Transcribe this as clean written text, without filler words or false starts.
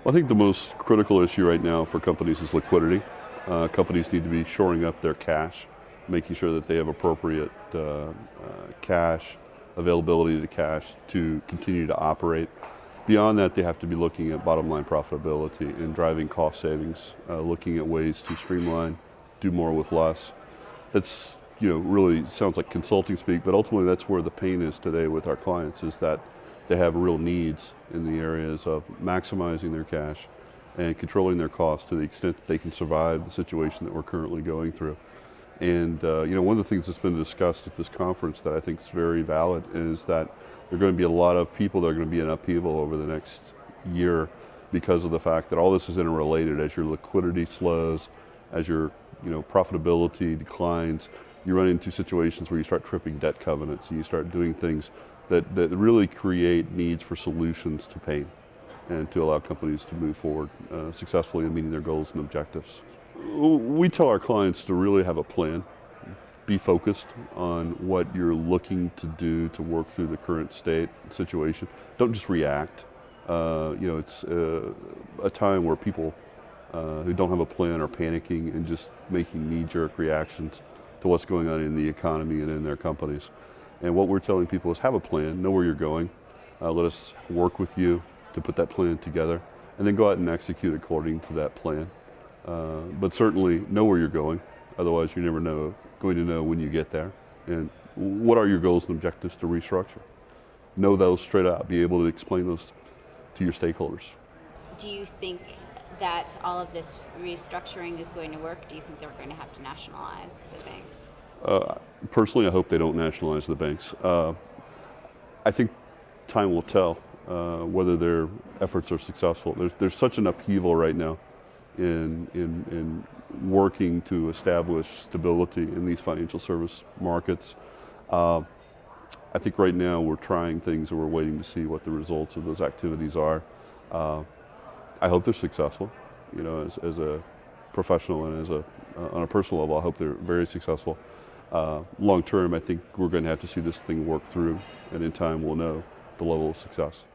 Well, I think the most critical issue right now for companies is liquidity. Companies need to be shoring up their cash, making sure that they have appropriate cash, availability to cash to continue to operate. Beyond that, they have to be looking at bottom line profitability and driving cost savings, looking at ways to streamline, do more with less. That's, really sounds like consulting speak, but ultimately that's where the pain is today with our clients, is that they have real needs in the areas of maximizing their cash and controlling their costs to the extent that they can survive the situation that we're currently going through. And one of the things that's been discussed at this conference that I think is very valid is that there are going to be a lot of people that are going to be in upheaval over the next year because of the fact that all this is interrelated. As your liquidity slows, as your profitability declines, you run into situations where you start tripping debt covenants and you start doing things that really create needs for solutions to pain and to allow companies to move forward successfully in meeting their goals and objectives. We tell our clients to really have a plan, be focused on what you're looking to do to work through the current state situation. Don't just react. It's a time where people who don't have a plan are panicking and just making knee-jerk reactions to what's going on in the economy and in their companies. And what we're telling people is have a plan, know where you're going, let us work with you to put that plan together, and then go out and execute according to that plan. But certainly know where you're going, otherwise you're never going to know when you get there. And what are your goals and objectives to restructure? Know those straight out, be able to explain those to your stakeholders. Do you think that all of this restructuring is going to work? Do you think they're going to have to nationalize the banks? Personally, I hope they don't nationalize the banks. I think time will tell whether their efforts are successful. There's such an upheaval right now in working to establish stability in these financial service markets. I think right now we're trying things and we're waiting to see what the results of those activities are. I hope they're successful, as a professional and on a personal level, I hope they're very successful. Long term, I think we're going to have to see this thing work through, and in time we'll know the level of success.